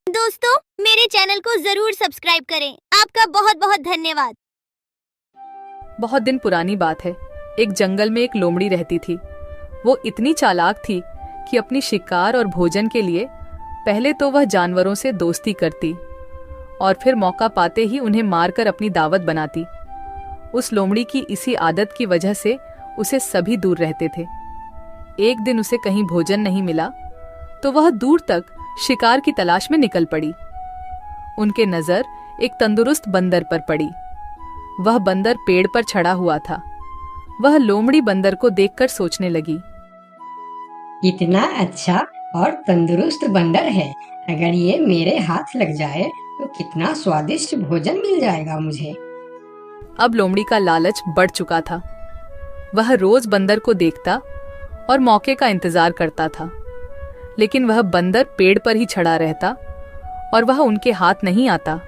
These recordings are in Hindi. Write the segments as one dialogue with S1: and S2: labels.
S1: दोस्तों, मेरे चैनल को जरूर सब्सक्राइब करें। आपका बहुत बहुत धन्यवाद।
S2: बहुत दिन पुरानी बात है। एक जंगल में एक लोमड़ी रहती थी। वो इतनी चालाक थी कि अपनी शिकार और भोजन के लिए पहले तो वह जानवरों से दोस्ती करती और फिर मौका पाते ही उन्हें मारकर अपनी दावत बनाती। उस लोमड़ी की इसी आदत की वजह से उसे सभी दूर रहते थे। एक दिन उसे कहीं भोजन नहीं मिला तो वह दूर तक शिकार की तलाश में निकल पड़ी। उनके नजर एक तंदुरुस्त बंदर पर पड़ी। वह बंदर पेड़ पर चढ़ा हुआ था। वह लोमड़ी बंदर को देखकर सोचने लगी,
S3: इतना अच्छा और तंदुरुस्त बंदर है, अगर ये मेरे हाथ लग जाए तो कितना स्वादिष्ट भोजन मिल जाएगा मुझे।
S2: अब लोमड़ी का लालच बढ़ चुका था। वह रोज बंदर को देखता और मौके का इंतजार करता था, लेकिन वह बंदर पेड़ पर ही चढ़ा रहता और वह उनके हाथ नहीं आता।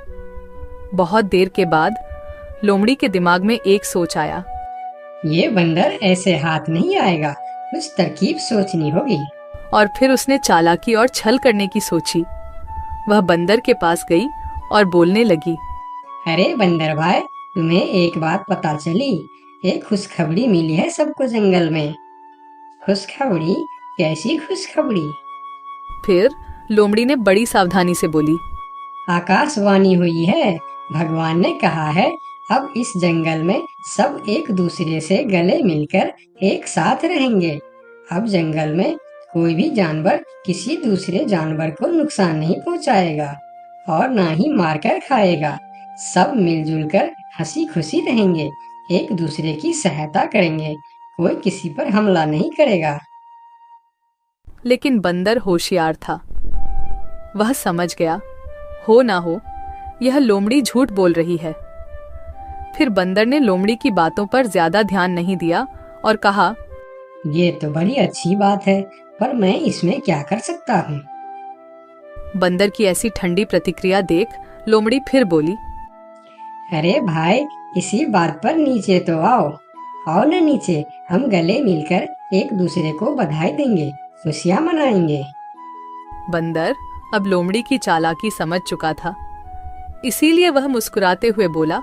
S2: बहुत देर के बाद लोमड़ी के दिमाग में एक सोच आया।
S3: ये बंदर ऐसे हाथ नहीं आएगा, कुछ तरकीब सोचनी होगी।
S2: और फिर उसने चालाकी और छल करने की सोची। वह बंदर के पास गई और बोलने लगी,
S3: अरे बंदर भाई, तुम्हें एक बात पता चली? एक खुशखबरी मिली है सबको जंगल में। खुशखबरी? कैसी खुशखबरी?
S2: फिर लोमड़ी ने बड़ी सावधानी से बोली,
S3: आकाशवाणी हुई है। भगवान ने कहा है अब इस जंगल में सब एक दूसरे से गले मिलकर एक साथ रहेंगे। अब जंगल में कोई भी जानवर किसी दूसरे जानवर को नुकसान नहीं पहुंचाएगा और ना ही मारकर खाएगा। सब मिलजुल कर हंसी खुशी रहेंगे, एक दूसरे की सहायता करेंगे, कोई किसी पर हमला नहीं करेगा।
S2: लेकिन बंदर होशियार था। वह समझ गया, हो ना हो यह लोमड़ी झूठ बोल रही है। फिर बंदर ने लोमड़ी की बातों पर ज्यादा ध्यान नहीं दिया और कहा,
S3: ये तो बड़ी अच्छी बात है, पर मैं इसमें क्या कर सकता हूँ?
S2: बंदर की ऐसी ठंडी प्रतिक्रिया देख लोमड़ी फिर बोली,
S3: अरे भाई, इसी बात पर नीचे तो आओ। आओ न नीचे, हम गले मिलकर एक दूसरे को बधाई देंगे, खुशियाँ मनाएंगे।
S2: बंदर अब लोमड़ी की चालाकी समझ चुका था, इसीलिए वह मुस्कुराते हुए बोला,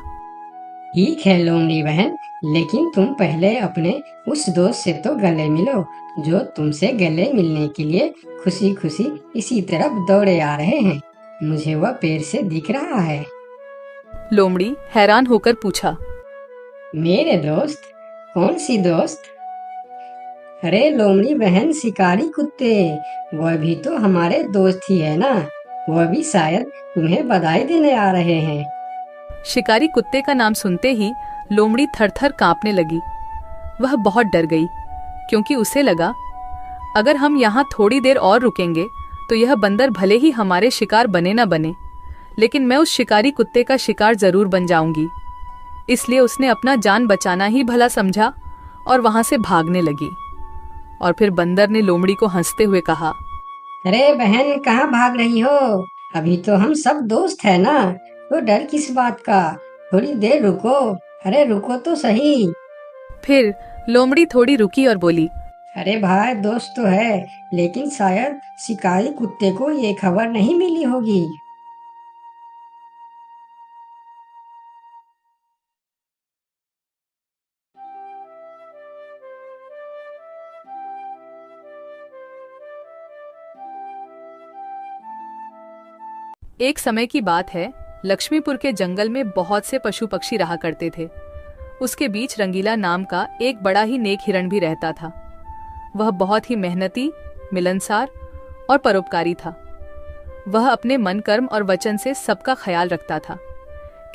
S3: ठीक है लोमड़ी बहन, लेकिन तुम पहले अपने उस दोस्त से तो गले मिलो जो तुमसे गले मिलने के लिए खुशी खुशी इसी तरफ दौड़े आ रहे हैं। मुझे वह पेड़ से दिख रहा है।
S2: लोमड़ी हैरान होकर पूछा,
S3: मेरे दोस्त? कौन सी दोस्त? अरे लोमड़ी बहन, शिकारी कुत्ते, वह भी तो हमारे दोस्त ही है ना। वह भी शायद तुम्हें बधाई देने आ रहे हैं।
S2: शिकारी कुत्ते का नाम सुनते ही लोमड़ी थरथर कांपने लगी। वह बहुत डर गई, क्योंकि उसे लगा अगर हम यहाँ थोड़ी देर और रुकेंगे तो यह बंदर भले ही हमारे शिकार बने न बने, लेकिन मैं उस शिकारी कुत्ते का शिकार जरूर बन जाऊंगी। इसलिए उसने अपना जान बचाना ही भला समझा और वहां से भागने लगी। और फिर बंदर ने लोमड़ी को हंसते हुए कहा,
S3: अरे बहन, कहाँ भाग रही हो? अभी तो हम सब दोस्त है ना, तो डर किस बात का? थोड़ी देर रुको। अरे रुको तो सही।
S2: फिर लोमड़ी थोड़ी रुकी और बोली,
S3: अरे भाई, दोस्त तो है, लेकिन शायद शिकारी कुत्ते को ये खबर नहीं मिली होगी।
S2: एक समय की बात है, लक्ष्मीपुर के जंगल में बहुत से पशु पक्षी रहा करते थे। उसके बीच रंगीला नाम का एक बड़ा ही नेक हिरण भी रहता था। वह बहुत ही मेहनती, मिलनसार और परोपकारी था। वह अपने मन, कर्म और वचन से सबका ख्याल रखता था।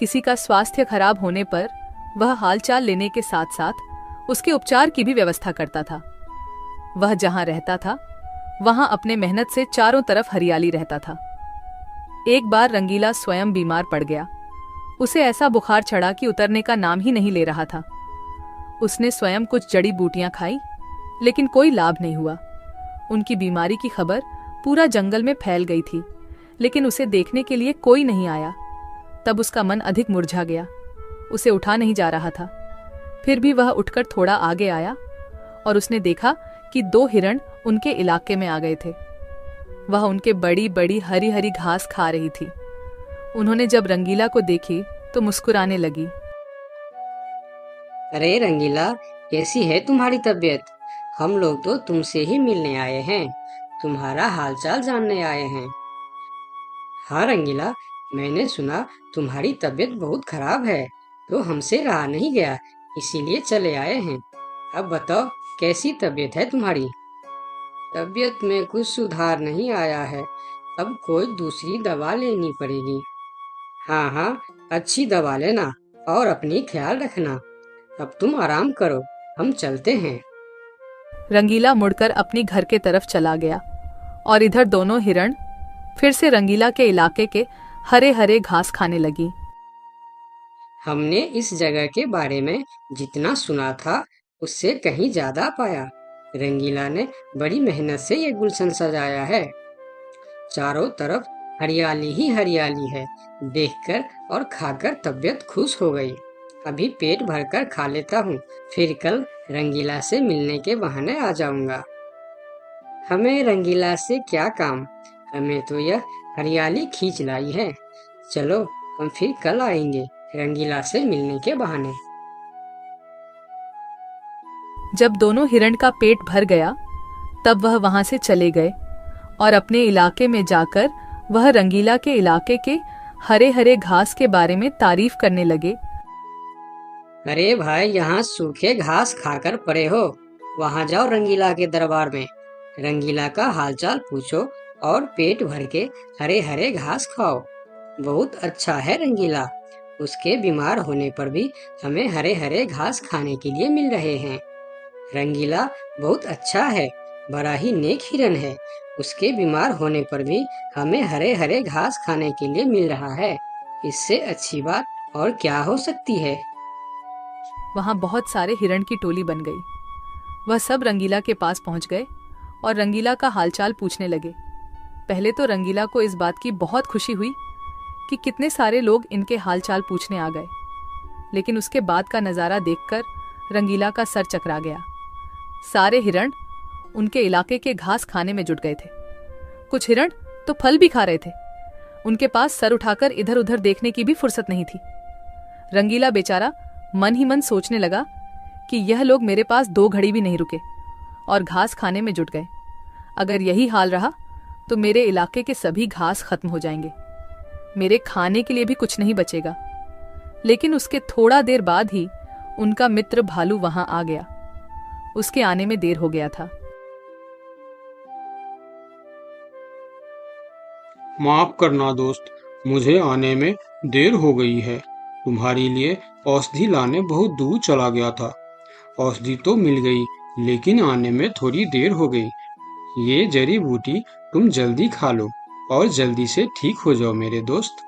S2: किसी का स्वास्थ्य खराब होने पर वह हालचाल लेने के साथ साथ उसके उपचार की भी व्यवस्था करता था। वह जहां रहता था वहां अपने मेहनत से चारों तरफ हरियाली रहता था। एक बार रंगीला स्वयं बीमार पड़ गया। उसे ऐसा बुखार चढ़ा कि उतरने का नाम ही नहीं ले रहा था। उसने स्वयं कुछ जड़ी बूटियां खाई, लेकिन कोई लाभ नहीं हुआ। उनकी बीमारी की खबर पूरा जंगल में फैल गई थी, लेकिन उसे देखने के लिए कोई नहीं आया। तब उसका मन अधिक मुरझा गया। उसे उठा नहीं जा रहा था। फिर भी वह उठकर थोड़ा आगे आया और उसने देखा कि 2 हिरण उनके इलाके में आ गए थे। वह उनके बड़ी बड़ी हरी हरी घास खा रही थी। उन्होंने जब रंगीला को देखी तो मुस्कुराने लगी।
S3: अरे रंगीला, कैसी है तुम्हारी तबीयत? हम लोग तो तुमसे ही मिलने आए हैं, तुम्हारा हालचाल जानने आए हैं। हाँ रंगीला, मैंने सुना तुम्हारी तबीयत बहुत खराब है, तो हमसे रहा नहीं गया, इसीलिए चले आए हैं। अब बताओ, कैसी तबीयत है तुम्हारी? तबीयत में कुछ सुधार नहीं आया है, अब कोई दूसरी दवा लेनी पड़ेगी। हाँ हाँ, अच्छी दवा लेना और अपनी ख्याल रखना। अब तुम आराम करो, हम चलते हैं।
S2: रंगीला मुड़कर अपनी घर के तरफ चला गया और इधर दोनों हिरण फिर से रंगीला के इलाके के हरे हरे घास खाने लगी।
S3: हमने इस जगह के बारे में जितना सुना था उससे कहीं ज्यादा पाया। रंगीला ने बड़ी मेहनत से ये गुलशन सजाया है। चारों तरफ हरियाली ही हरियाली है, देखकर और खाकर तबीयत खुश हो गई। अभी पेट भरकर खा लेता हूँ, फिर कल रंगीला से मिलने के बहाने आ जाऊंगा। हमें रंगीला से क्या काम, हमें तो यह हरियाली खींच लाई है। चलो, हम फिर कल आएंगे रंगीला से मिलने के बहाने।
S2: जब दोनों हिरण का पेट भर गया तब वह वहां से चले गए और अपने इलाके में जाकर वह रंगीला के इलाके के हरे हरे घास के बारे में तारीफ करने लगे।
S3: अरे भाई, यहाँ सूखे घास खाकर पड़े हो, वहाँ जाओ रंगीला के दरबार में, रंगीला का हालचाल पूछो और पेट भर के हरे हरे घास खाओ। बहुत अच्छा है रंगीला, उसके बीमार होने पर भी हमें हरे हरे घास खाने के लिए मिल रहे हैं। रंगीला बहुत अच्छा है, बड़ा ही नेक हिरन है, उसके बीमार होने पर भी हमें हरे हरे घास खाने के लिए मिल रहा है। इससे अच्छी बात और क्या हो सकती है।
S2: वहां बहुत सारे हिरण की टोली बन गई। वह सब रंगीला के पास पहुंच गए और रंगीला का हालचाल पूछने लगे। पहले तो रंगीला को इस बात की बहुत खुशी हुई कि कितने सारे लोग इनके हालचाल पूछने आ गए, लेकिन उसके बाद का नज़ारा देखकर रंगीला का सर चकरा गया। सारे हिरण उनके इलाके के घास खाने में जुट गए थे। कुछ हिरण तो फल भी खा रहे थे। उनके पास सर उठाकर इधर उधर देखने की भी फुर्सत नहीं थी। रंगीला बेचारा मन ही मन सोचने लगा कि यह लोग मेरे पास 2 घड़ी भी नहीं रुके और घास खाने में जुट गए। अगर यही हाल रहा तो मेरे इलाके के सभी घास खत्म हो जाएंगे, मेरे खाने के लिए भी कुछ नहीं बचेगा। लेकिन उसके थोड़ा देर बाद ही उनका मित्र भालू वहां आ गया। उसके आने में देर हो गया था।
S4: माफ करना दोस्त, मुझे आने में देर हो गई है। तुम्हारे लिए औषधि लाने बहुत दूर चला गया था। औषधि तो मिल गई, लेकिन आने में थोड़ी देर हो गई। ये जड़ी बूटी तुम जल्दी खा लो और जल्दी से ठीक हो जाओ मेरे दोस्त।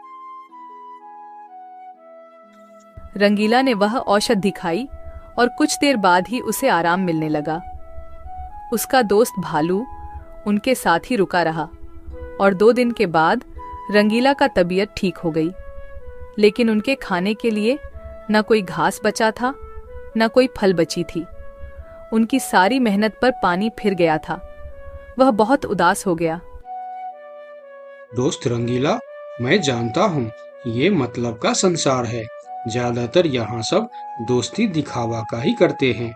S2: रंगीला ने वह औषधि खाई और कुछ देर बाद ही उसे आराम मिलने लगा। उसका दोस्त भालू उनके साथ ही रुका रहा और 2 दिन के बाद रंगीला का तबीयत ठीक हो गई। लेकिन उनके खाने के लिए न कोई घास बचा था, न कोई फल बची थी। उनकी सारी मेहनत पर पानी फिर गया था। वह बहुत उदास हो गया।
S4: दोस्त रंगीला, मैं जानता हूँ ये मतलब का संसार है। ज्यादातर यहाँ सब दोस्ती दिखावा का ही करते हैं।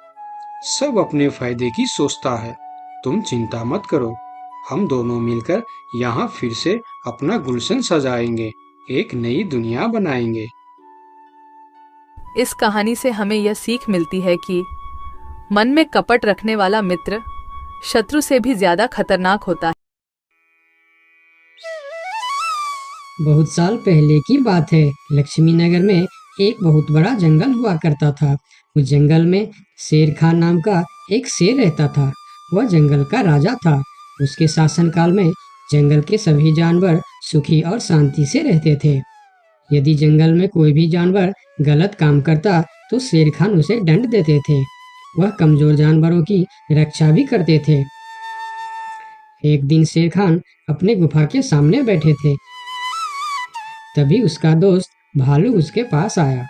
S4: सब अपने फायदे की सोचता है। तुम चिंता मत करो, हम दोनों मिलकर यहाँ फिर से अपना गुलशन सजाएंगे, एक नई दुनिया बनाएंगे।
S2: इस कहानी से हमें यह सीख मिलती है कि मन में कपट रखने वाला मित्र शत्रु से भी ज्यादा खतरनाक होता है।
S3: बहुत साल पहले की बात है। लक्ष्मी नगर में एक बहुत बड़ा जंगल हुआ करता था। उस जंगल में शेर खान नाम का एक शेर रहता था। वह जंगल का राजा था। उसके शासनकाल में जंगल के सभी जानवर सुखी और शांति से रहते थे। यदि जंगल में कोई भी जानवर गलत काम करता तो शेर खान उसे दंड देते थे। वह कमजोर जानवरों की रक्षा भी करते थे। एक दिन शेर खान अपने गुफा के सामने बैठे थे। तभी उसका दोस्त भालू उसके पास आया।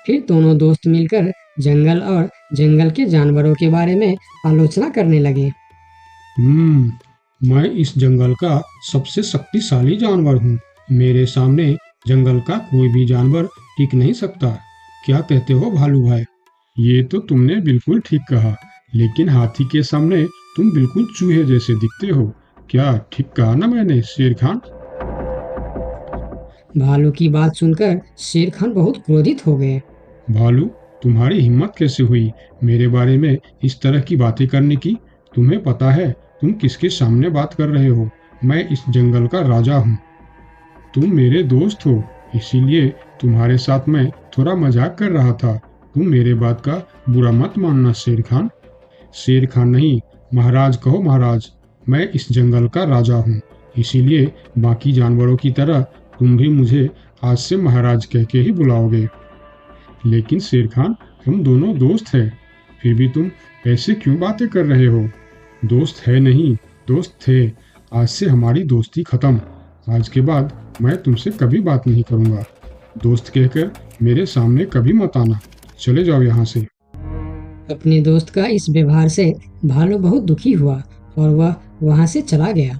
S3: फिर दोनों दोस्त मिलकर जंगल और जंगल के जानवरों के बारे में आलोचना करने लगे।
S4: मैं इस जंगल का सबसे शक्तिशाली जानवर हूँ। मेरे सामने जंगल का कोई भी जानवर टिक नहीं सकता। क्या कहते हो भालू भाई? ये तो तुमने बिल्कुल ठीक कहा, लेकिन हाथी के सामने तुम बिल्कुल चूहे जैसे दिखते हो। क्या ठीक कहा ना मैंने, शेर खान?
S3: भालू की बात सुनकर शेर खान बहुत क्रोधित हो गए।
S4: भालू, तुम्हारी हिम्मत कैसे हुई मेरे बारे में इस तरह की बातें करने की? तुम्हें पता है तुम किसके सामने बात कर रहे हो? मैं इस जंगल का राजा हूँ। तुम मेरे दोस्त हो, इसीलिए तुम्हारे साथ मैं थोड़ा मजाक कर रहा था। तुम मेरे बात का बुरा मत मानना शेर खान। शेर खान नहीं, महाराज कहो महाराज। मैं इस जंगल का राजा हूँ, इसीलिए बाकी जानवरों की तरह तुम भी मुझे आज से महाराज कह के ही बुलाओगे। लेकिन शेर खान, हम दोनों दोस्त हैं, फिर भी तुम ऐसे क्यों बातें कर रहे हो? दोस्त है नहीं, दोस्त थे। आज से हमारी दोस्ती खत्म। आज के बाद मैं तुमसे कभी बात नहीं करूंगा। दोस्त कहकर मेरे सामने कभी मत आना। चले जाओ यहाँ से।
S3: अपने दोस्त का इस व्यवहार से भालू बहुत दुखी हुआ और वह वहां से चला गया।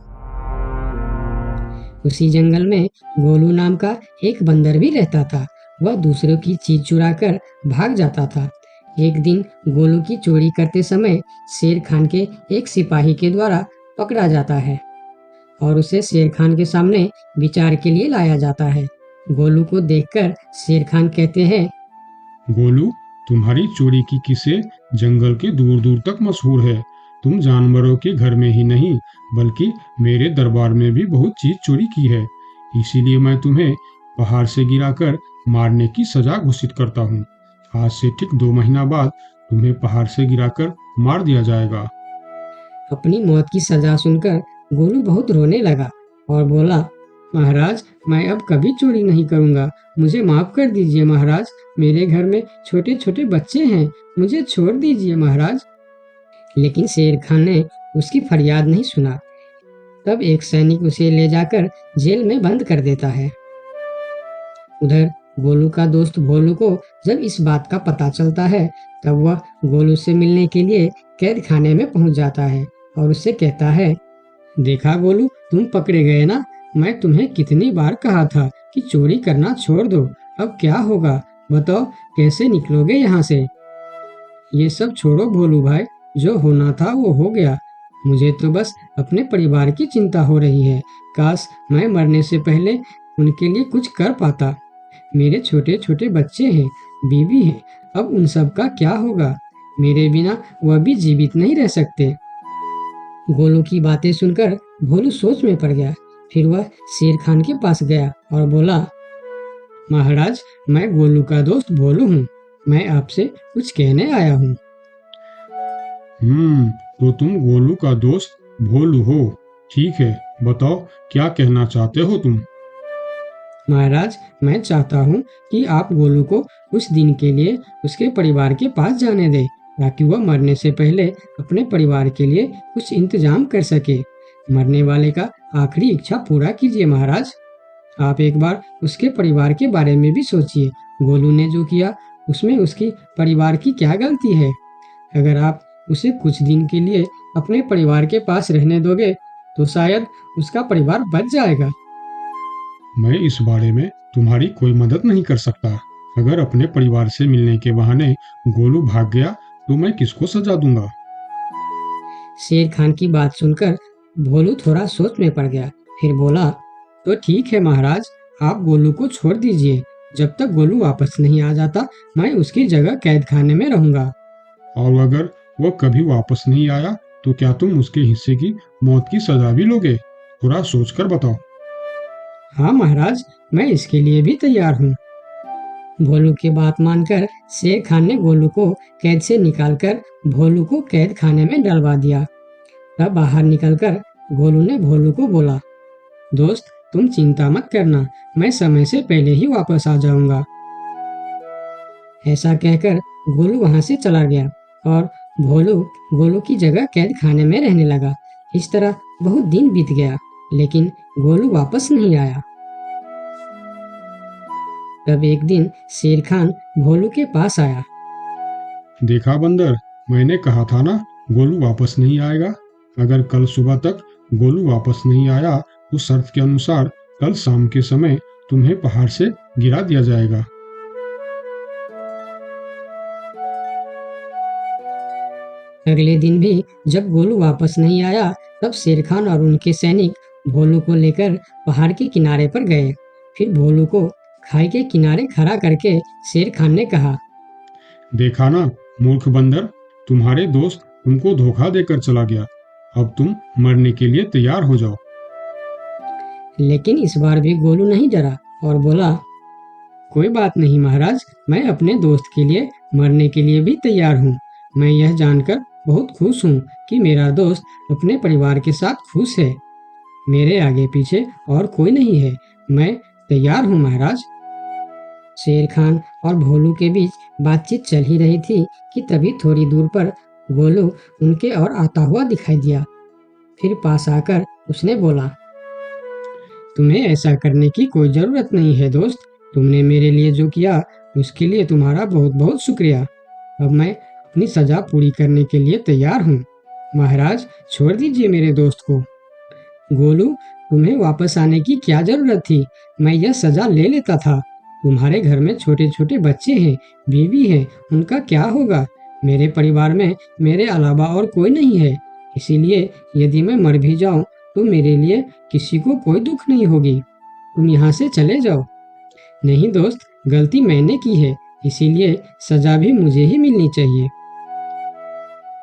S3: उसी जंगल में गोलू नाम का एक बंदर भी रहता था। वह दूसरों की चीज चुराकर भाग जाता था। एक दिन गोलू की चोरी करते समय शेर खान के एक सिपाही के द्वारा पकड़ा जाता है और उसे शेर खान के सामने विचार के लिए लाया जाता है। गोलू को देखकर शेर खान कहते हैं,
S4: गोलू, तुम्हारी चोरी की किस्से जंगल के दूर दूर तक मशहूर है। तुम जानवरों के घर में ही नहीं बल्कि मेरे दरबार में भी बहुत चीज चोरी की है। इसीलिए मैं तुम्हें पहाड़ से गिराकर मारने की सजा घोषित करता हूँ। आज से ठीक 2 महीना बाद तुम्हें पहाड़ से गिराकर मार दिया जाएगा।
S3: अपनी मौत की सजा सुनकर गोलू बहुत रोने लगा और बोला, महाराज, मैं अब कभी चोरी नहीं करूंगा। मुझे माफ कर दीजिए महाराज। मेरे घर में छोटे छोटे बच्चे हैं, मुझे छोड़ दीजिए महाराज। लेकिन शेर खान ने उसकी फरियाद नहीं सुना। तब एक सैनिक उसे ले जाकर जेल में बंद कर देता है। उधर गोलू का दोस्त भोलू को जब इस बात का पता चलता है तब वह गोलू से मिलने के लिए कैद खाने में पहुंच जाता है और उससे कहता है, देखा गोलू, तुम पकड़े गए ना। मैं तुम्हें कितनी बार कहा था कि चोरी करना छोड़ दो। अब क्या होगा बताओ, कैसे निकलोगे यहाँ से? ये सब छोड़ो भोलू भाई, जो होना था वो हो गया। मुझे तो बस अपने परिवार की चिंता हो रही है। काश मैं मरने से पहले उनके लिए कुछ कर पाता। मेरे छोटे छोटे बच्चे हैं, बीवी है, अब उन सब का क्या होगा? मेरे बिना वह भी जीवित नहीं रह सकते। गोलू की बातें सुनकर भोलू सोच में पड़ गया। फिर वह शेर खान के पास गया और बोला, महाराज, मैं गोलू का दोस्त भोलू हूँ। मैं आपसे कुछ कहने आया हूँ।
S4: तो तुम गोलू का दोस्त भोलू हो? ठीक है, बताओ क्या कहना चाहते हो तुम?
S3: महाराज, मैं चाहता हूँ कि आप गोलू को कुछ दिन के लिए उसके परिवार के पास जाने दें ताकि वह मरने से पहले अपने परिवार के लिए कुछ इंतजाम कर सके। मरने वाले का आखिरी इच्छा पूरा कीजिए महाराज। आप एक बार उसके परिवार के बारे में भी सोचिए। गोलू ने जो किया उसमें उसकी परिवार की क्या गलती है? अगर आप उसे कुछ दिन के लिए अपने परिवार के पास रहने दोगे तो शायद उसका परिवार बच जाएगा।
S4: मैं इस बारे में तुम्हारी कोई मदद नहीं कर सकता। अगर अपने परिवार से मिलने के बहाने गोलू भाग गया तो मैं किसको सजा दूंगा?
S3: शेर खान की बात सुनकर भोलू थोड़ा सोच में पड़ गया। फिर बोला, तो ठीक है महाराज, आप गोलू को छोड़ दीजिए। जब तक गोलू वापस नहीं आ जाता मैं उसकी जगह कैद खाने में रहूंगा।
S4: और अगर वो कभी वापस नहीं आया तो क्या तुम उसके हिस्से की मौत की सजा भी लोगे? थोड़ा सोचकर बताओ।
S3: हाँ महाराज, मैं इसके लिए भी तैयार हूँ। भोलू की बात मानकर शेर खान ने गोलू को कैद से निकालकर भोलू को कैद खाने में डलवा दिया। तब बाहर निकलकर गोलू ने भोलू को बोला, दोस्त, तुम चिंता मत करना, मैं समय से पहले ही वापस आ जाऊंगा। ऐसा कहकर गोलू वहां से चला गया और भोलू गोलू की जगह कैद खाने में रहने लगा। इस तरह बहुत दिन बीत गया लेकिन गोलू वापस नहीं आया। तब एक दिन शेर खान भोलू के पास आया।
S4: देखा बंदर, मैंने कहा था ना गोलू वापस नहीं आएगा। अगर कल सुबह तक गोलू वापस नहीं आया तो शर्त के अनुसार कल शाम के समय तुम्हें पहाड़ से गिरा दिया जाएगा।
S3: अगले दिन भी जब गोलू वापस नहीं आया तब शेर खान और उनके सैनिक भोलू को लेकर पहाड़ के किनारे पर गए। फिर भोलू को खाई के किनारे खड़ा करके शेर खान ने कहा,
S4: देखा ना मूर्ख बंदर, तुम्हारे दोस्त तुमको धोखा देकर चला गया। अब तुम मरने के लिए तैयार हो जाओ।
S3: लेकिन इस बार भी गोलू नहीं डरा और बोला, कोई बात नहीं महाराज, मैं अपने दोस्त के लिए मरने के लिए भी तैयार हूँ। मैं यह जानकर बहुत खुश हूँ कि मेरा दोस्त अपने परिवार के साथ खुश है। मेरे आगे पीछे और कोई नहीं है, मैं तैयार हूँ महाराज। शेर खान और भोलू के बीच बातचीत चल ही रही थी कि तभी थोड़ी दूर पर गोलू उनके और आता हुआ दिखाई दिया। फिर पास आकर उसने बोला, तुम्हें ऐसा करने की कोई जरूरत नहीं है दोस्त। तुमने मेरे लिए जो किया उसके लिए तुम्हारा बहुत बहुत शुक्रिया। अब मैं अपनी सजा पूरी करने के लिए तैयार हूँ। महाराज छोड़ दीजिए मेरे दोस्त को। गोलू, तुम्हें वापस आने की क्या जरूरत थी? मैं यह सजा ले लेता था। तुम्हारे घर में छोटे छोटे बच्चे हैं, बीवी है, उनका क्या होगा? मेरे परिवार में मेरे अलावा और कोई नहीं है। इसीलिए यदि मैं मर भी जाऊं तो मेरे लिए किसी को कोई दुख नहीं होगी। तुम यहाँ से चले जाओ। नहीं दोस्त, गलती मैंने की है, इसीलिए सजा भी मुझे ही मिलनी चाहिए।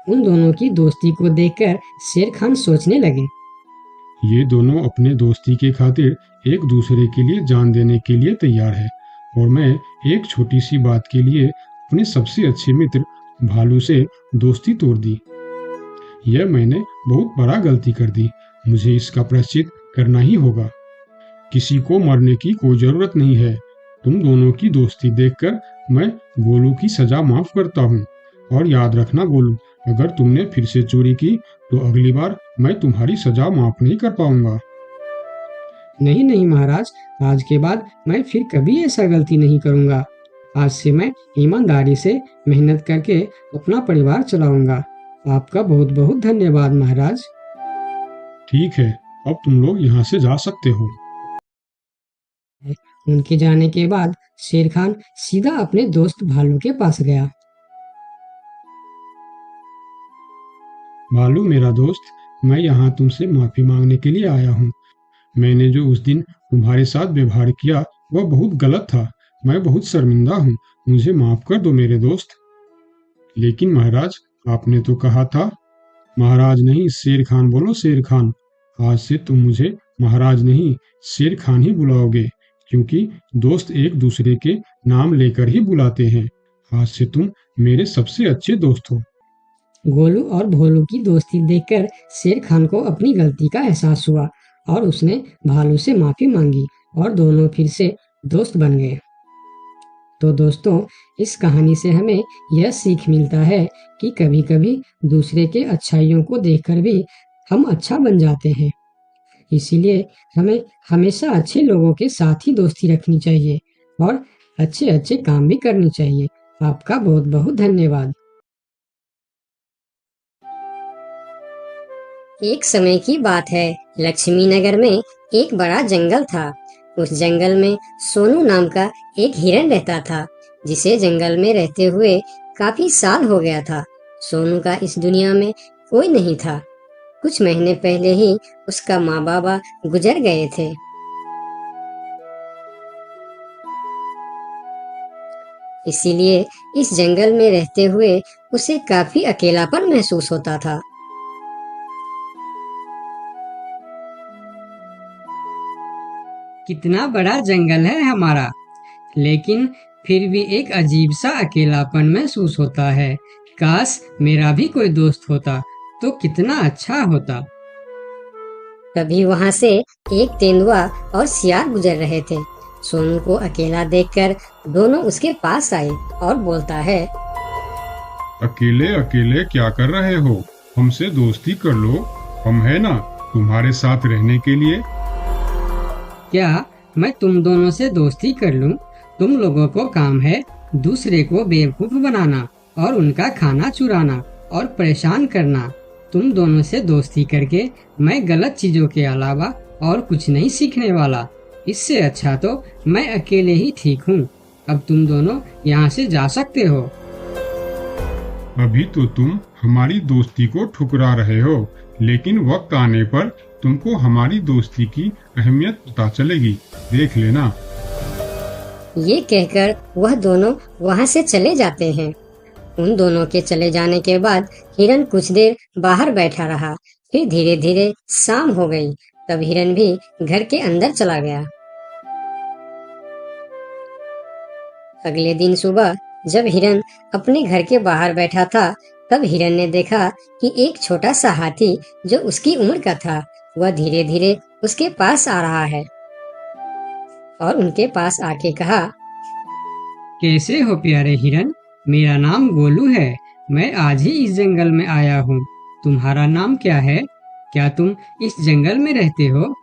S3: उन दोनों की दोस्ती को देखकर शेर खान सोचने लगे,
S4: ये दोनों अपने दोस्ती के खातिर एक दूसरे के लिए जान देने के लिए तैयार है और मैं एक छोटी सी बात के लिए अपने सबसे अच्छे मित्र भालू से दोस्ती तोड़ दी। यह मैंने बहुत बड़ा गलती कर दी। मुझे इसका प्रायश्चित करना ही होगा। किसी को मरने की कोई जरूरत नहीं है। तुम दोनों की दोस्ती देखकर मैं गोलू की सजा माफ करता हूँ। और याद रखना गोलू, अगर तुमने फिर से चोरी की तो अगली बार मैं तुम्हारी सजा माफ नहीं कर पाऊंगा।
S3: नहीं नहीं महाराज, आज के बाद मैं फिर कभी ऐसा गलती नहीं करूंगा। आज से मैं ईमानदारी से मेहनत करके अपना परिवार चलाऊंगा। आपका बहुत बहुत धन्यवाद महाराज।
S4: ठीक है, अब तुम लोग यहाँ से जा सकते हो।
S3: उनके जाने के बाद शेर खान सीधा अपने दोस्त भालू के पास गया।
S4: भालू मेरा दोस्त, मैं यहाँ तुमसे माफी मांगने के लिए आया हूँ। मैंने जो उस दिन तुम्हारे साथ व्यवहार किया वह बहुत गलत था। मैं बहुत शर्मिंदा हूँ। मुझे माफ कर दो मेरे दोस्त। लेकिन महाराज, आपने तो कहा था। महाराज नहीं, शेर खान बोलो, शेर खान। आज से तुम मुझे महाराज नहीं, शेर खान ही बुलाओगे, क्योंकि दोस्त एक दूसरे के नाम लेकर ही बुलाते हैं। आज से तुम मेरे सबसे अच्छे दोस्त हो।
S3: गोलू और भोलू की दोस्ती देखकर शेर खान को अपनी गलती का एहसास हुआ और उसने भालू से माफी मांगी और दोनों फिर से दोस्त बन गए। तो दोस्तों, इस कहानी से हमें यह सीख मिलता है कि कभी कभी दूसरे के अच्छाइयों को देखकर भी हम अच्छा बन जाते हैं। इसीलिए हमें हमेशा अच्छे लोगों के साथ ही दोस्ती रखनी चाहिए और अच्छे अच्छे काम भी करनी चाहिए। आपका बहुत बहुत धन्यवाद।
S5: एक समय की बात है, लक्ष्मी नगर में एक बड़ा जंगल था। उस जंगल में सोनू नाम का एक हिरन रहता था, जिसे जंगल में रहते हुए काफी साल हो गया था। सोनू का इस दुनिया में कोई नहीं था। कुछ महीने पहले ही उसका माँ बाबा गुजर गए थे। इसीलिए इस जंगल में रहते हुए उसे काफी अकेलापन महसूस होता था।
S3: कितना बड़ा जंगल है हमारा, लेकिन फिर भी एक अजीब सा अकेलापन महसूस होता है। काश मेरा भी कोई दोस्त होता तो कितना अच्छा होता।
S5: तभी वहाँ से एक तेंदुआ और सियार गुजर रहे थे। सोनू को अकेला देखकर दोनों उसके पास आए और बोलता है,
S4: अकेले अकेले क्या कर रहे हो? हमसे दोस्ती कर लो, हम है ना तुम्हारे साथ रहने के लिए।
S3: क्या मैं तुम दोनों से दोस्ती कर लूं? तुम लोगों को काम है दूसरे को बेवकूफ बनाना और उनका खाना चुराना और परेशान करना। तुम दोनों से दोस्ती करके मैं गलत चीजों के अलावा और कुछ नहीं सीखने वाला। इससे अच्छा तो मैं अकेले ही ठीक हूँ। अब तुम दोनों यहाँ से जा सकते हो।
S6: अभी तो तुम हमारी दोस्ती को ठुकरा रहे हो, लेकिन वक्त आने पर तुमको हमारी दोस्ती की अहमियत पता चलेगी, देख लेना।
S5: ये कहकर वह दोनों वहाँ से चले जाते हैं। उन दोनों के चले जाने के बाद हिरन कुछ देर बाहर बैठा रहा। फिर धीरे धीरे शाम हो गई। तब हिरन भी घर के अंदर चला गया। अगले दिन सुबह जब हिरन अपने घर के बाहर बैठा था, तब हिरन ने देखा कि एक छोटा सा हाथी जो उसकी उम्र का था, वह धीरे धीरे उसके पास आ रहा है और उनके पास आके कहा,
S3: कैसे हो प्यारे हिरन? मेरा नाम गोलू है। मैं आज ही इस जंगल में आया हूँ। तुम्हारा नाम क्या है? क्या तुम इस जंगल में रहते हो?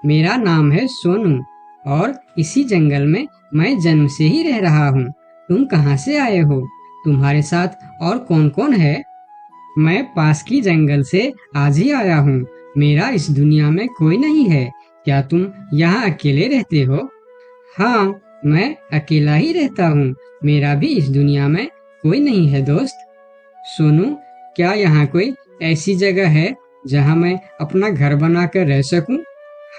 S3: मेरा नाम है सोनू और इसी जंगल में मैं जन्म से ही रह रहा हूँ। तुम कहाँ से आए हो? तुम्हारे साथ और कौन कौन है? मैं पास की जंगल से आज ही आया हूँ। मेरा इस दुनिया में कोई नहीं है। क्या तुम यहाँ अकेले रहते हो? हाँ, मैं अकेला ही रहता हूँ। मेरा भी इस दुनिया में कोई नहीं है दोस्त। सोनू, क्या यहाँ कोई ऐसी जगह है जहाँ मैं अपना घर बनाकर रह सकूं?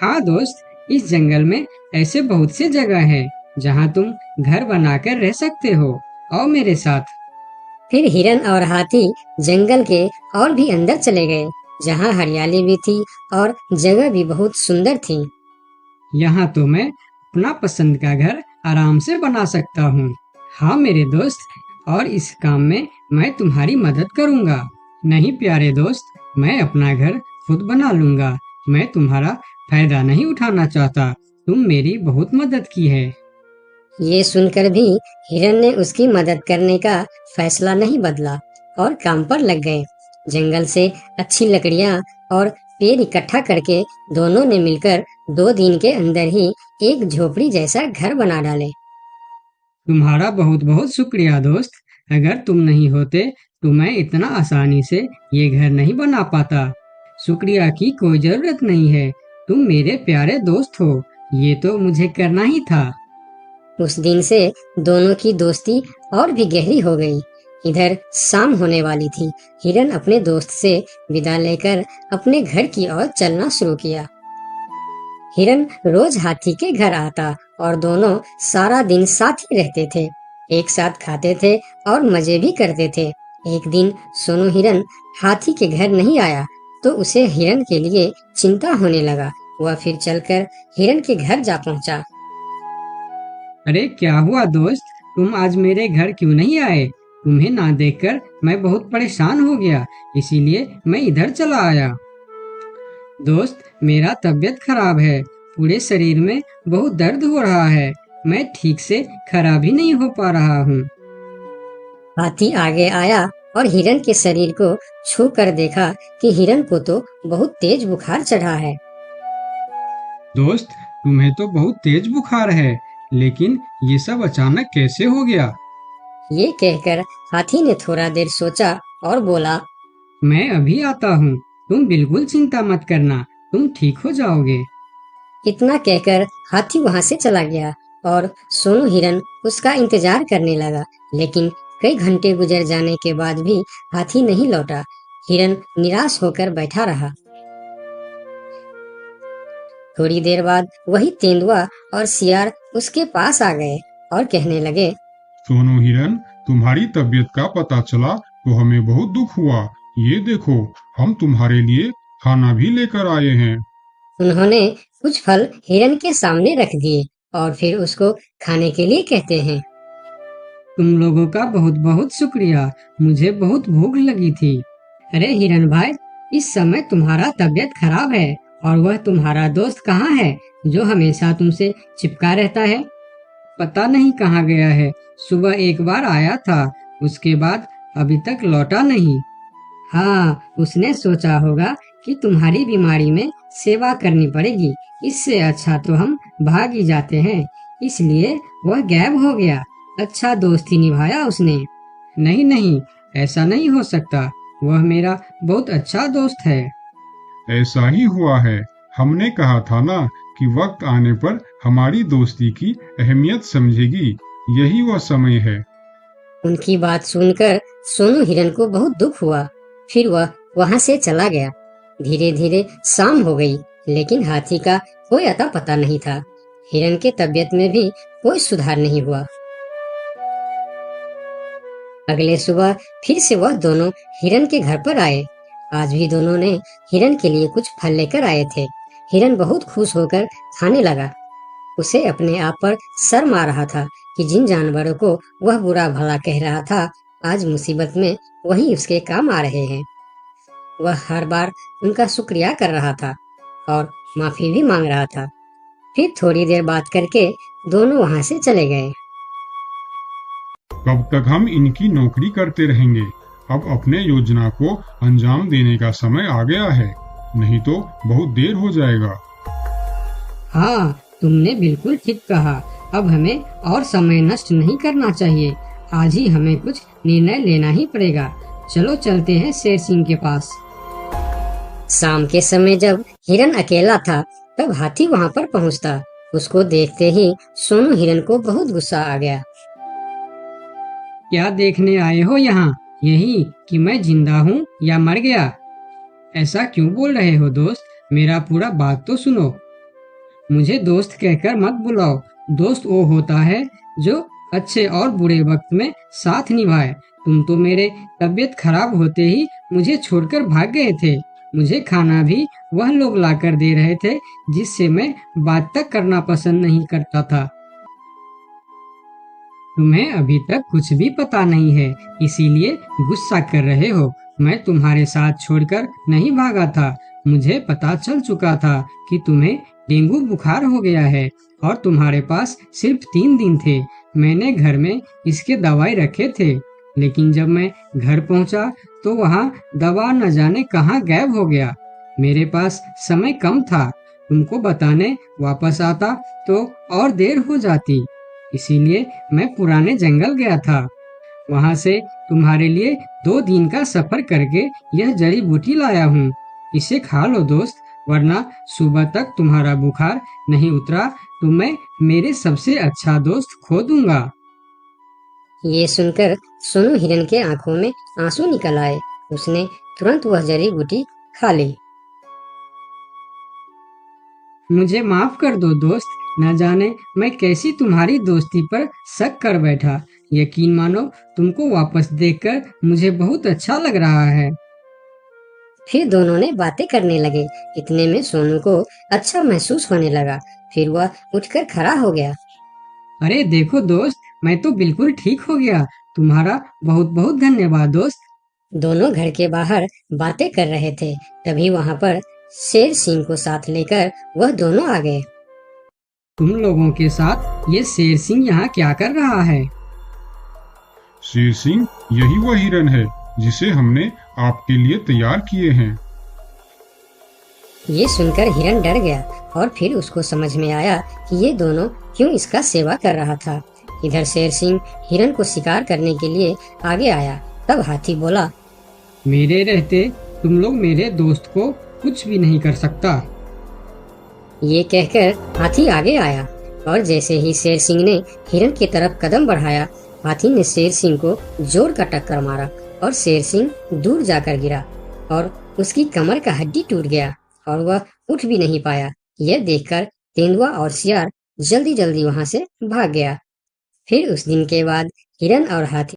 S3: हाँ दोस्त, इस जंगल में ऐसे बहुत से जगह हैं जहाँ तुम घर बनाकर रह सकते हो। आओ मेरे साथ।
S5: फिर हिरन और हाथी जंगल के और भी अंदर चले गए, जहाँ हरियाली भी थी और जगह भी बहुत सुंदर थी।
S3: यहाँ तो मैं अपना पसंद का घर आराम से बना सकता हूँ। हाँ मेरे दोस्त, और इस काम में मैं तुम्हारी मदद करूँगा। नहीं प्यारे दोस्त, मैं अपना घर खुद बना लूँगा। मैं तुम्हारा फायदा नहीं उठाना चाहता। तुम मेरी बहुत मदद की है।
S5: ये सुनकर भी हिरन ने उसकी मदद करने का फैसला नहीं बदला और काम पर लग गए। जंगल से अच्छी लकड़ियाँ और पेड़ इकट्ठा करके दोनों ने मिलकर 2 दिन के अंदर ही एक झोपड़ी जैसा घर बना डाले।
S3: तुम्हारा बहुत बहुत शुक्रिया दोस्त। अगर तुम नहीं होते तो मैं इतना आसानी से ये घर नहीं बना पाता। शुक्रिया की कोई जरूरत नहीं है। तुम मेरे प्यारे दोस्त हो। ये तो मुझे करना ही था।
S5: उस दिन से दोनों की दोस्ती और भी गहरी हो गई। इधर शाम होने वाली थी। हिरन अपने दोस्त से विदा लेकर अपने घर की ओर चलना शुरू किया। हिरन रोज हाथी के घर आता और दोनों सारा दिन साथ ही रहते थे। एक साथ खाते थे और मजे भी करते थे। एक दिन सोनू हिरन हाथी के घर नहीं आया तो उसे हिरन के लिए चिंता होने लगा। वह फिर चलकर हिरन के घर जा पहुंचा।
S3: अरे क्या हुआ दोस्त, तुम आज मेरे घर क्यों नहीं आए? तुम्हें ना देखकर मैं बहुत परेशान हो गया, इसीलिए मैं इधर चला आया। दोस्त, मेरा तबीयत खराब है। पूरे शरीर में बहुत दर्द हो रहा है। मैं ठीक से खड़ा भी नहीं हो पा रहा हूँ।
S5: हाथी आगे आया और हिरन के शरीर को छू कर देखा कि हिरन को तो बहुत तेज बुखार चढ़ा है।
S4: दोस्त, तुम्हें तो बहुत तेज बुखार है, लेकिन ये सब अचानक कैसे हो गया?
S5: ये कहकर हाथी ने थोड़ा देर सोचा और बोला,
S3: मैं अभी आता हूँ। तुम बिल्कुल चिंता मत करना, तुम ठीक हो जाओगे।
S5: इतना कहकर हाथी वहाँ से चला गया और सोनू हिरन उसका इंतजार करने लगा। लेकिन कई घंटे गुजर जाने के बाद भी हाथी नहीं लौटा। हिरन निराश होकर बैठा रहा। थोड़ी देर बाद वही तेंदुआ और सियार उसके पास आ गए और कहने लगे,
S6: सोनू हिरन, तुम्हारी तबीयत का पता चला तो हमें बहुत दुख हुआ। ये देखो, हम तुम्हारे लिए खाना भी लेकर आए हैं।
S5: उन्होंने कुछ फल हिरन के सामने रख दिए और फिर उसको खाने के लिए कहते हैं।
S3: तुम लोगों का बहुत बहुत शुक्रिया। मुझे बहुत भूख लगी थी। अरे हिरन भाई, इस समय तुम्हारा तबीयत खराब है और वह तुम्हारा दोस्त कहाँ है जो हमेशा तुमसे चिपका रहता है? पता नहीं कहाँ गया है। सुबह एक बार आया था, उसके बाद अभी तक लौटा नहीं। हाँ, उसने सोचा होगा कि तुम्हारी बीमारी में सेवा करनी पड़ेगी। इससे अच्छा तो हम भाग ही जाते हैं। इसलिए वह गायब हो गया। अच्छा दोस्ती निभाया उसने। नहीं नहीं, ऐसा नहीं हो सकता, वह मेरा बहुत अच्छा दोस्त है।
S6: ऐसा ही हुआ है। हमने कहा था ना कि वक्त आने पर हमारी दोस्ती की अहमियत समझेगी। यही वह समय है।
S5: उनकी बात सुनकर सोनू हिरन को बहुत दुख हुआ। फिर वह वहां से चला गया। धीरे धीरे शाम हो गई, लेकिन हाथी का कोई अता पता नहीं था। हिरन के तबीयत में भी कोई सुधार नहीं हुआ। अगले सुबह फिर से वह दोनों हिरन के घर पर आए। आज भी दोनों ने हिरन के लिए कुछ फल लेकर आए थे। हिरन बहुत खुश होकर खाने लगा। उसे अपने आप पर शर्म आ रहा था कि जिन जानवरों को वह बुरा भला कह रहा था, आज मुसीबत में वही उसके काम आ रहे हैं। वह हर बार उनका शुक्रिया कर रहा था और माफी भी मांग रहा था। फिर थोड़ी देर बात करके दोनों वहां से चले गए।
S6: कब तक हम इनकी नौकरी करते रहेंगे? अब अपने योजना को अंजाम देने का समय आ गया है, नहीं तो बहुत देर हो जाएगा।
S3: हाँ, तुमने बिल्कुल ठीक कहा। अब हमें और समय नष्ट नहीं करना चाहिए। आज ही हमें कुछ निर्णय लेना ही पड़ेगा। चलो चलते हैं शेर सिंह के पास।
S5: शाम के समय जब हिरन अकेला था, तब हाथी वहां पर पहुंचता। उसको देखते ही सोनू हिरन को बहुत गुस्सा आ गया।
S3: क्या देखने आए हो यहाँ? यही कि मैं जिंदा हूँ या मर गया? ऐसा क्यों बोल रहे हो दोस्त? मेरा पूरा बात तो सुनो। मुझे दोस्त कहकर मत बुलाओ। दोस्त वो होता है जो अच्छे और बुरे वक्त में साथ निभाए। तुम तो मेरे तबीयत खराब होते ही मुझे छोड़कर भाग गए थे। मुझे खाना भी वह लोग लाकर दे रहे थे जिससे मैं बात तक करना पसंद नहीं करता था। तुम्हें अभी तक कुछ भी पता नहीं है, इसीलिए गुस्सा कर रहे हो। मैं तुम्हारे साथ छोड़कर नहीं भागा था। मुझे पता चल चुका था कि तुम्हें डेंगू बुखार हो गया है और तुम्हारे पास सिर्फ 3 दिन थे। मैंने घर में इसके दवाई रखे थे, लेकिन जब मैं घर पहुंचा तो वहाँ दवा न जाने कहाँ गायब हो गया। मेरे पास समय कम था। तुमको बताने वापस आता तो और देर हो जाती, इसीलिए मैं पुराने जंगल गया था। वहाँ से तुम्हारे लिए 2 दिन का सफर करके यह जड़ी बूटी लाया हूँ। इसे खा लो दोस्त, वरना सुबह तक तुम्हारा बुखार नहीं उतरा तो मैं मेरे सबसे अच्छा दोस्त खो दूंगा।
S5: ये सुनकर सोनू हिरन के आंखों में आंसू निकल आए। उसने तुरंत वह जड़ी बूटी खा ली।
S3: मुझे माफ कर दो दोस्त, न जाने मैं कैसी तुम्हारी दोस्ती पर शक कर बैठा। यकीन मानो, तुमको वापस देखकर मुझे बहुत अच्छा लग रहा है।
S5: फिर दोनों ने बातें करने लगे। इतने में सोनू को अच्छा महसूस होने लगा। फिर वह उठकर खड़ा हो गया।
S3: अरे देखो दोस्त, मैं तो बिल्कुल ठीक हो गया। तुम्हारा बहुत बहुत धन्यवाद दोस्त।
S5: दोनों घर के बाहर बातें कर रहे थे, तभी वहाँ पर शेर सिंह को साथ लेकर वह दोनों आ गए।
S3: तुम लोगों के साथ ये शेर सिंह यहाँ क्या कर रहा है?
S6: शेर सिंह, यही वह हिरन है जिसे हमने आपके लिए तैयार किए हैं।
S5: ये सुनकर हिरन डर गया और फिर उसको समझ में आया कि ये दोनों क्यों इसका सेवा कर रहा था। इधर शेर सिंह हिरन को शिकार करने के लिए आगे आया। तब हाथी बोला,
S3: मेरे रहते तुम लोग मेरे दोस्त को कुछ भी नहीं कर सकता।
S5: ये कहकर हाथी आगे आया और जैसे ही शेर सिंह ने हिरन की तरफ कदम बढ़ाया, हाथी ने शेर सिंह को जोर का टक्कर मारा और शेर सिंह दूर जाकर गिरा और उसकी कमर का हड्डी टूट गया और वह उठ भी नहीं पाया। यह देखकर तेंदुआ और सियार जल्दी जल्दी वहां से भाग गया। फिर उस दिन के बाद हिरन और हाथी